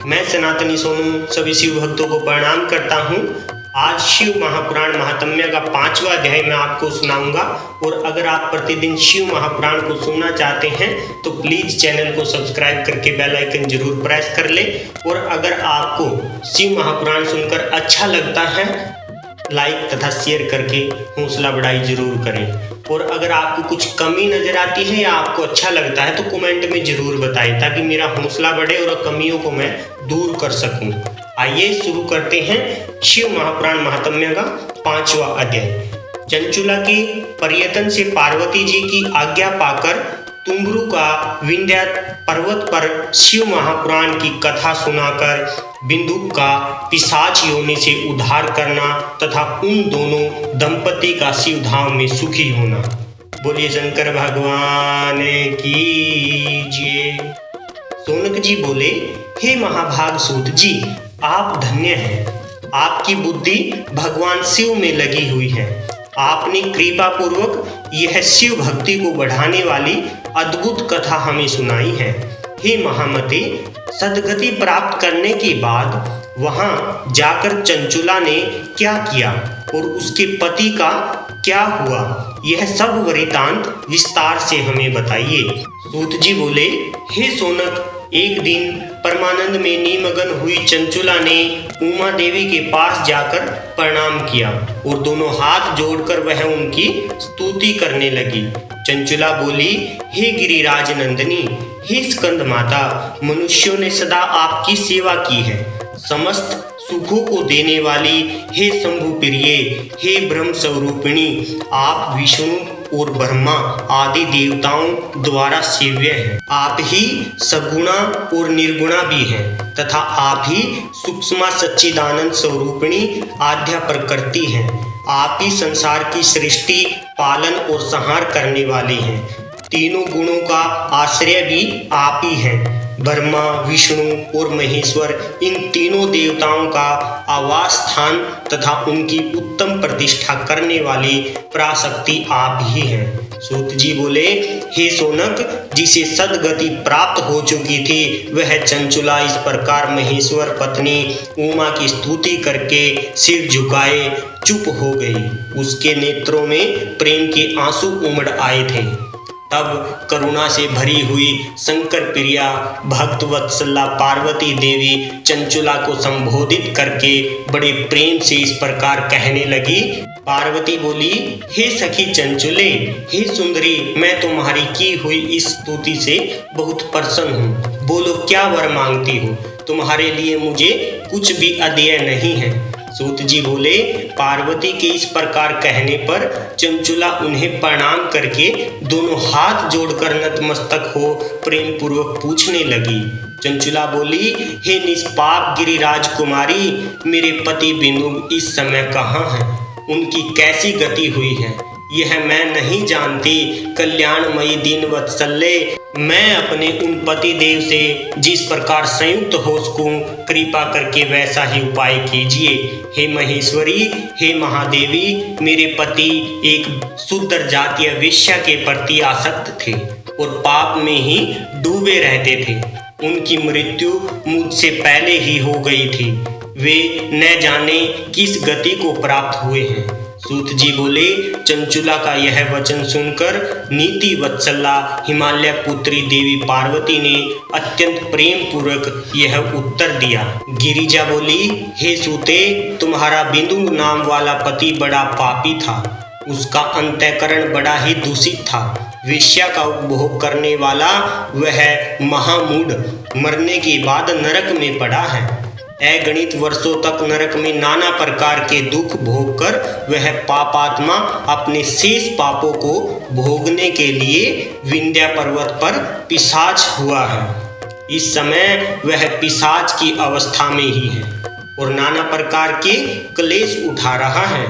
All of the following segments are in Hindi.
मैं सनातनी सोनू सभी शिव भक्तों को प्रणाम करता हूँ। आज शिव महापुराण महात्म्य का 5वां अध्याय मैं आपको सुनाऊंगा। और अगर आप प्रतिदिन शिव महापुराण को सुनना चाहते हैं तो प्लीज़ चैनल को सब्सक्राइब करके बेल आइकन जरूर प्रेस कर लें। और अगर आपको शिव महापुराण सुनकर अच्छा लगता है लाइक तथा शेयर करके हौसला बढ़ाई जरूर करें। और अगर आपको कुछ कमी नज़र आती है या आपको अच्छा लगता है तो कमेंट में ज़रूर बताएं ताकि मेरा हौसला बढ़े और कमियों को मैं दूर कर सकूं। आइए शुरू करते हैं शिव महापुराण महात्म्य का 5वां अध्याय। चंचुला के पर्यटन से पार्वती जी की आज्ञा पाकर तुम्बरु का विंध्या पर्वत पर शिव महापुराण की कथा सुनाकर बिंदुक का पिशाच योनि से उद्धार करना तथा उन दोनों दंपति का शिव धाम में सुखी होना। बोलिए शंकर भगवान की जय। सोनक जी बोले, हे महाभाग सूत जी, आप धन्य हैं। आपकी बुद्धि भगवान शिव में लगी हुई है। आपने कृपा पूर्वक यह शिव भक्ति को बढ़ाने वाली अद्भुत कथा हमें सुनाई है। हे महामते, सद्गति प्राप्त करने के बाद वहां जाकर चंचुला ने क्या किया और उसके पति का क्या हुआ, यह सब वृतांत विस्तार से हमें बताइए। सूत जी बोले, हे सोनक, एक दिन परमानंद में निमग्न हुई चंचुला ने उमा देवी के पास जाकर प्रणाम किया और दोनों हाथ जोड़कर वह उनकी स्तुति करने लगी। चंचुला बोली, हे गिरिराज नंदिनी, हे स्कंद माता, मनुष्यों ने सदा आपकी सेवा की है। समस्त सुखों को देने वाली हे शंभु प्रिये, हे ब्रह्म स्वरूपिणी, आप विष्णु और ब्रह्मा आदि देवताओं द्वारा सेव्य हैं। आप ही सगुणा और निर्गुणा भी हैं तथा आप ही सूक्ष्म सच्चिदानंद स्वरूपिणी आद्या प्रकृति हैं। आप ही संसार की सृष्टि, पालन और संहार करने वाले हैं। तीनों गुणों का आश्रय भी आप ही हैं। ब्रह्मा, विष्णु और महेश्वर, इन तीनों देवताओं का आवास स्थान तथा उनकी उत्तम प्रतिष्ठा करने वाली पराशक्ति आप ही हैं। सूत जी बोले, हे सोनक, जिसे सद्गति प्राप्त हो चुकी थी वह चंचुला इस प्रकार महेश्वर पत्नी उमा की स्तुति करके सिर झुकाए चुप हो गई। उसके नेत्रों में प्रेम के आंसू उमड़ आए थे। तब करुणा से भरी हुई शंकर प्रिया भक्त वत्सला पार्वती देवी चंचुला को संबोधित करके बड़े प्रेम से इस प्रकार कहने लगी। पार्वती बोली, हे सखी चंचुले, हे सुंदरी, मैं तुम्हारी की हुई इस स्तुति से बहुत प्रसन्न हूँ। बोलो, क्या वर मांगती हो? तुम्हारे लिए मुझे कुछ भी अदेय नहीं है। सूत जी बोले, पार्वती के इस प्रकार कहने पर चंचुला उन्हें प्रणाम करके दोनों हाथ जोड़कर नतमस्तक हो प्रेम पूर्वक पूछने लगी। चंचुला बोली, हे निष्पाप गिरिराज कुमारी, मेरे पति बिंदु इस समय कहाँ हैं? उनकी कैसी गति हुई है यह मैं नहीं जानती। कल्याणमयी दीन वत्सल्ये, मैं अपने उन पति देव से जिस प्रकार संयुक्त हो सकूं, कृपा करके वैसा ही उपाय कीजिए। हे महेश्वरी, हे महादेवी, मेरे पति एक शूद्र जातीय वेश्या के प्रति आसक्त थे और पाप में ही डूबे रहते थे। उनकी मृत्यु मुझसे पहले ही हो गई थी। वे न जाने किस गति को प्राप्त हुए हैं। सूत जी बोले, चंचुला का यह वचन सुनकर नीति वत्सला हिमालय पुत्री देवी पार्वती ने अत्यंत प्रेम पूर्वक यह उत्तर दिया। गिरिजा बोली, हे सूते, तुम्हारा बिंदु नाम वाला पति बड़ा पापी था। उसका अंतःकरण बड़ा ही दूषित था। वेश्या का उपभोग करने वाला वह महामूढ़ मरने के बाद नरक में पड़ा है। अगणित वर्षों तक नरक में नाना प्रकार के दुख भोगकर वह पापात्मा अपने शेष पापों को भोगने के लिए विंध्या पर्वत पर पिशाच हुआ है। इस समय वह पिशाच की अवस्था में ही है और नाना प्रकार के क्लेश उठा रहा है।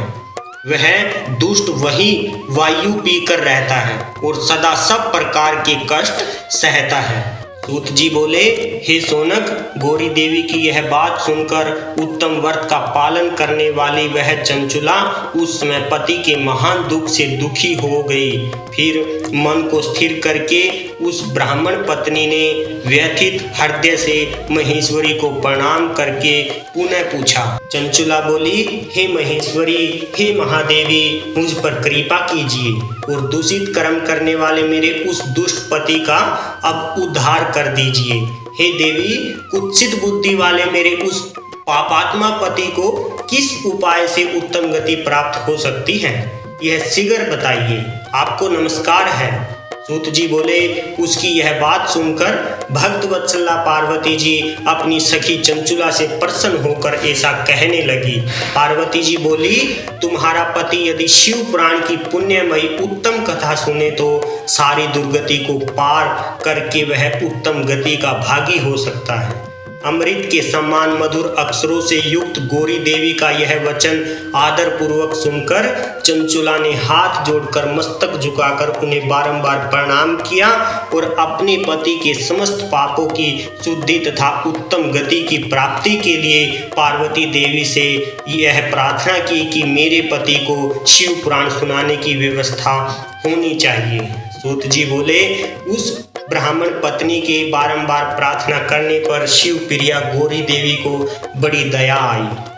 वह दुष्ट वही वायु पीकर रहता है और सदा सब प्रकार के कष्ट सहता है। सूत जी बोले, हे सोनक, गौरी देवी की यह बात सुनकर उत्तम व्रत का पालन करने वाली वह चंचुला उस समय पति के महान दुख से दुखी हो गई। फिर मन को स्थिर करके उस ब्राह्मण पत्नी ने व्यथित हृदय से महेश्वरी को प्रणाम करके पुनः पूछा। चंचुला बोली, हे महेश्वरी, हे महादेवी, मुझ पर कृपा कीजिए और दूषित कर्म करने वाले मेरे उस दुष्ट पति का अब उद्धार कर दीजिए। हे देवी, कुत्सित बुद्धि वाले मेरे उस पापात्मा पति को किस उपाय से उत्तम गति प्राप्त हो सकती है, यह शीघ्र बताइए, आपको नमस्कार है। सूत जी बोले, उसकी यह बात सुनकर भक्त वत्सला पार्वती जी अपनी सखी चंचुला से प्रसन्न होकर ऐसा कहने लगी। पार्वती जी बोली, तुम्हारा पति यदि शिव पुराण की पुण्यमयी उत्तम कथा सुने तो सारी दुर्गति को पार करके वह उत्तम गति का भागी हो सकता है। अमृत के समान मधुर अक्षरों से युक्त गौरी देवी का यह वचन आदर पूर्वक सुनकर चंचुला ने हाथ जोड़कर मस्तक झुकाकर उन्हें बारंबार प्रणाम किया और अपने पति के समस्त पापों की शुद्धि तथा उत्तम गति की प्राप्ति के लिए पार्वती देवी से यह प्रार्थना की कि मेरे पति को शिव पुराण सुनाने की व्यवस्था होनी चाहिए। सूत जी बोले, उस ब्राह्मण पत्नी के बारंबार प्रार्थना करने पर शिव प्रिया गौरी देवी को बड़ी दया आई।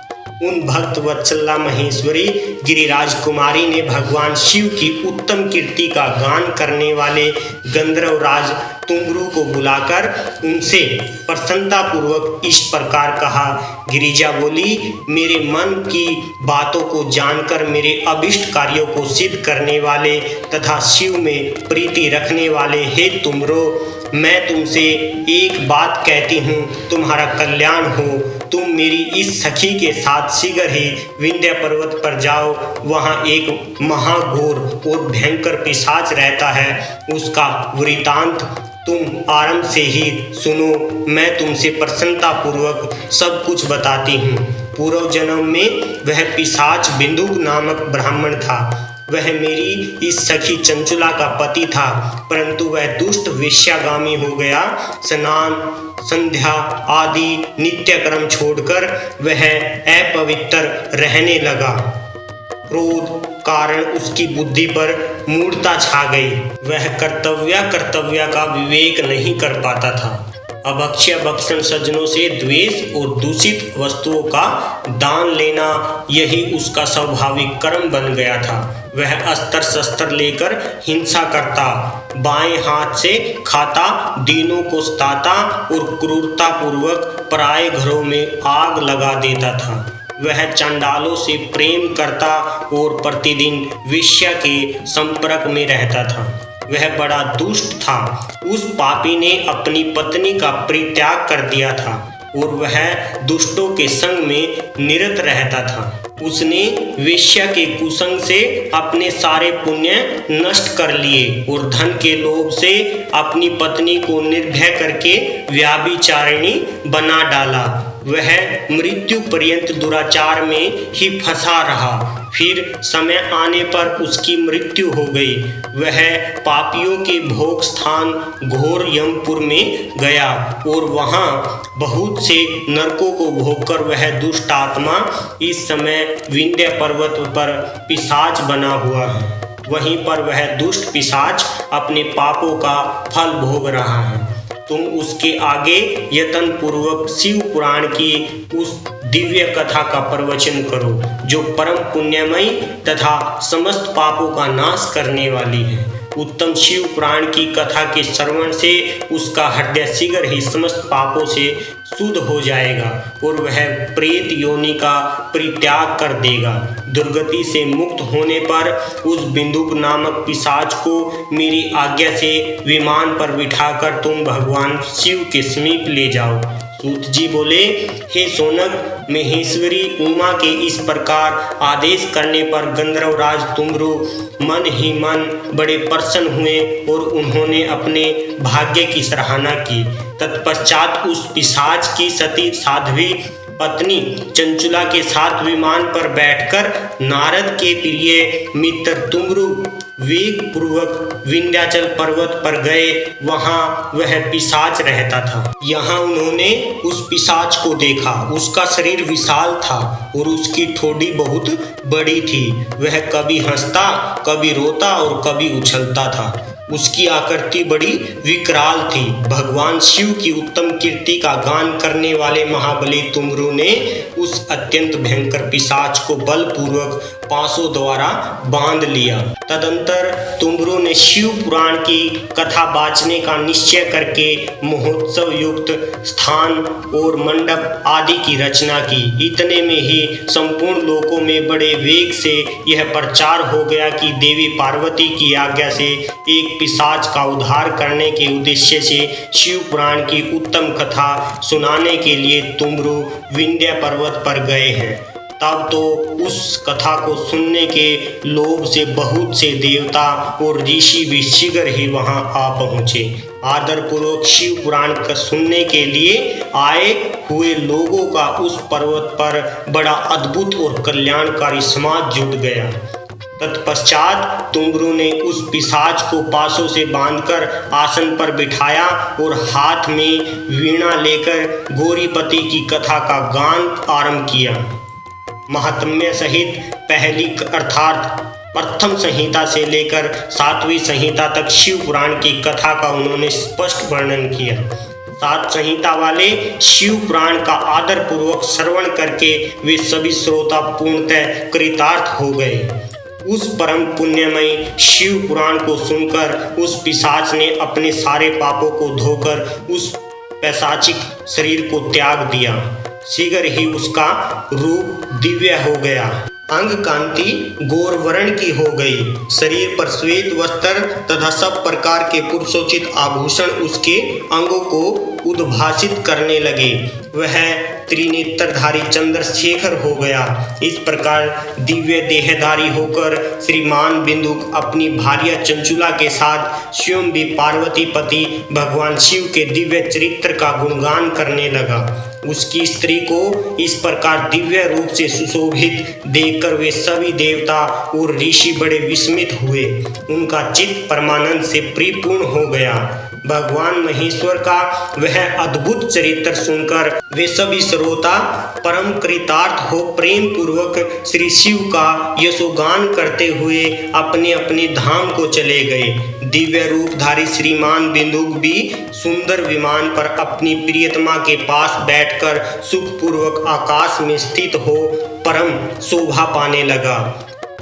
उन भक्त वत्सला महेश्वरी गिरिराज कुमारी ने भगवान शिव की उत्तम कीर्ति का गान करने वाले गंधर्वराज तुम्बरू को बुलाकर उनसे प्रसन्नता पूर्वक इस प्रकार कहा। गिरिजा बोली, मेरे मन की बातों को जानकर मेरे अभिष्ट कार्यों को सिद्ध करने वाले तथा शिव में प्रीति रखने वाले हे तुमरो, मैं तुमसे एक बात कहती हूँ, तुम्हारा कल्याण हो। तुम मेरी इस सखी के साथ शीघ्र ही विंध्य पर्वत पर जाओ। वहाँ एक महाघोर और भयंकर पिशाच रहता है, उसका वृतांत तुम आरंभ से ही सुनो। मैं तुमसे प्रसन्नता पूर्वक सब कुछ बताती हूँ। पूर्व जन्म में वह पिशाच बिंदुक नामक ब्राह्मण था। वह मेरी इस सखी चंचुला का पति था, परंतु वह दुष्ट वेश्यागामी हो गया। स्नान संध्या आदि नित्य कर्म छोड़कर वह अपवित्र रहने लगा। क्रोध कारण उसकी बुद्धि पर मूढ़ता छा गई। वह कर्तव्य का विवेक नहीं कर पाता था। अभक्ष्य भक्षण सज्जनों से द्वेष और दूषित वस्तुओं का दान लेना यही उसका स्वाभाविक कर्म बन गया था। वह अस्त्र शस्त्र लेकर हिंसा करता, बाएं हाथ से खाता, दीनों को सताता और क्रूरता पूर्वक पराये घरों में आग लगा देता था। वह चंडालों से प्रेम करता और प्रतिदिन वेश्या के संपर्क में रहता था। वह बड़ा दुष्ट था। उस पापी ने अपनी पत्नी का परित्याग कर दिया था और वह दुष्टों के संग में निरत रहता था। उसने वेश्या के कुसंग से अपने सारे पुण्य नष्ट कर लिए और धन के लोभ से अपनी पत्नी को निर्भय करके व्याभिचारिणी बना डाला। वह मृत्यु पर्यंत दुराचार में ही फंसा रहा। फिर समय आने पर उसकी मृत्यु हो गई। वह पापियों के भोग स्थान घोर यमपुर में गया और वहाँ बहुत से नरकों को भोगकर वह दुष्ट आत्मा इस समय विंध्य पर्वत पर पिशाच बना हुआ है। वहीं पर वह दुष्ट पिशाच अपने पापों का फल भोग रहा है। तुम उसके आगे यत्न पूर्वक शिव पुराण की उस दिव्य कथा का प्रवचन करो, जो परम पुण्यमयी तथा समस्त पापों का नाश करने वाली है। उत्तम शिव पुराण की कथा के श्रवण से उसका हृदय शीघ्र ही समस्त पापों से शुद्ध हो जाएगा और वह प्रेत योनि का परित्याग कर देगा। दुर्गति से मुक्त होने पर उस बिंदुक नामक पिशाच को मेरी आज्ञा से विमान पर बिठाकर तुम भगवान शिव के समीप ले जाओ। सूत जी बोले, हे सोनक, महेश्वरी उमा के इस प्रकार आदेश करने पर गंधर्वराज तुमरू मन ही मन बड़े प्रसन्न हुए और उन्होंने अपने भाग्य की सराहना की। तत्पश्चात उस पिशाच की सती साध्वी पत्नी चंचुला के साथ विमान पर बैठकर नारद के प्रिय मित्र तुमरू वेग पूर्वक विंध्याचल पर्वत पर गए। वहां वह पिशाच रहता था। यहाँ उन्होंने उस पिशाच को देखा। उसका शरीर विशाल था और उसकी ठोड़ी बहुत बड़ी थी। वह कभी हंसता, कभी रोता और कभी उछलता था। उसकी आकृति बड़ी विकराल थी। भगवान शिव की उत्तम कीर्ति का गान करने वाले महाबली तुमरू ने उस अत्यंत भयंकर पिशाच को बलपूर्वक पांसों द्वारा बांध लिया। तदंतर तुमरू ने शिव पुराण की कथा बाँचने का निश्चय करके महोत्सव युक्त स्थान और मंडप आदि की रचना की। इतने में ही संपूर्ण लोकों में बड़े वेग से यह प्रचार हो गया कि देवी पार्वती की आज्ञा से एक पिशाच का उद्धार करने के उद्देश्य से शिव पुराण की उत्तम कथा सुनाने के लिए तुमरू विंध्य पर्वत पर गए हैं। तब तो उस कथा को सुनने के लोभ से बहुत से देवता और ऋषि भी शीघ्र ही वहां आ पहुंचे। आदर पूर्वक शिव पुराण का सुनने के लिए आए हुए लोगों का उस पर्वत पर बड़ा अद्भुत और कल्याणकारी समाज जुट गया। तत्पश्चात तुमरू ने उस पिशाच को पासों से बांधकर आसन पर बिठाया और हाथ में वीणा लेकर गौरीपति की कथा का गान आरंभ किया। महात्म्य सहित पहली अर्थात प्रथम संहिता से लेकर 7वीं संहिता तक शिव पुराण की कथा का उन्होंने स्पष्ट वर्णन किया। 7 संहिता वाले शिव पुराण का आदर पूर्वक श्रवण करके वे सभी श्रोता पूर्णतः कृतार्थ हो गए। उस परम पुण्यमयी शिव पुराण को सुनकर उस पिशाच ने अपने सारे पापों को धोकर उस पैशाचिक शरीर को त्याग दिया। शीघ्र ही उसका रूप दिव्य हो गया। अंग कांति गौर वर्ण की हो गई। शरीर पर श्वेत वस्त्र तथा सब प्रकार के पुरुषोचित आभूषण उसके अंगों को उद्भासित करने लगे। वह त्रिनेत्रधारी चंद्रशेखर हो गया। इस प्रकार दिव्य देहधारी होकर श्रीमान बिंदुक अपनी भार्या चंचुला के साथ स्वयं भी पार्वती पति भगवान शिव के दिव्य चरित्र का गुणगान करने लगा। उसकी स्त्री को इस प्रकार दिव्य रूप से सुशोभित देखकर वे सभी देवता और ऋषि बड़े विस्मित हुए। उनका चित्त परमानंद से परिपूर्ण हो गया। भगवान महेश्वर का वह अद्भुत चरित्र सुनकर वे सभी श्रोता परम कृतार्थ हो प्रेम पूर्वक श्री शिव का यशोगान करते हुए अपने अपने धाम को चले गए। दिव्य रूपधारी श्रीमान बिंदुक भी सुंदर विमान पर अपनी प्रियतमा के पास बैठकर सुखपूर्वक आकाश में स्थित हो परम शोभा पाने लगा।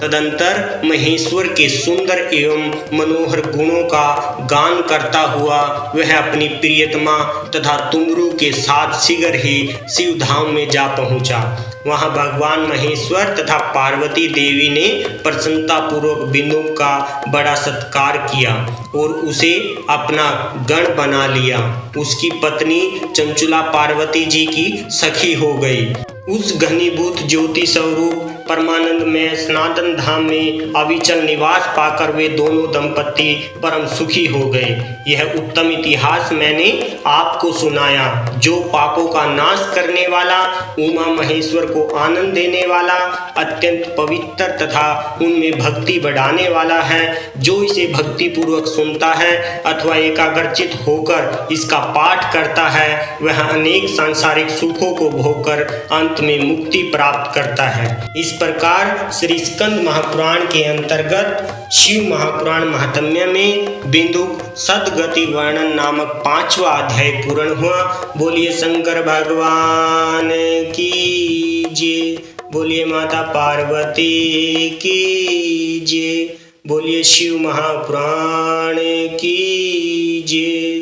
तदंतर महेश्वर के सुंदर एवं मनोहर गुणों का गान करता हुआ वह अपनी प्रियतमा तथा तुमरू के साथ शीघ्र ही शिव धाम में जा पहुंचा। वहां भगवान महेश्वर तथा पार्वती देवी ने प्रसन्नता पूर्वक बिंदु का बड़ा सत्कार किया और उसे अपना गण बना लिया। उसकी पत्नी चंचुला पार्वती जी की सखी हो गई। उस घनीभूत ज्योति स्वरूप परमानंद में सनातन धाम में अविचल निवास पाकर वे दोनों दंपति परम सुखी हो गए। यह उत्तम इतिहास मैंने आपको सुनाया, जो पापों का नाश करने वाला, उमा महेश्वर को आनंद देने वाला, अत्यंत पवित्र तथा उनमें भक्ति बढ़ाने वाला है। जो इसे भक्ति पूर्वक सुनता है अथवा एकाग्रचित होकर इसका पाठ करता है वह अनेक सांसारिक सुखों को भोगकर अंत में मुक्ति प्राप्त करता है। इस प्रकार श्री स्कंद महापुराण के अंतर्गत शिव महापुराण महात्म्य में बिंदुक सदगति वर्णन नामक 5वां अध्याय पूर्ण हुआ। बोलिए शंकर भगवान की जय, बोलिए माता पार्वती की जय, बोलिए शिव महापुराण की जय।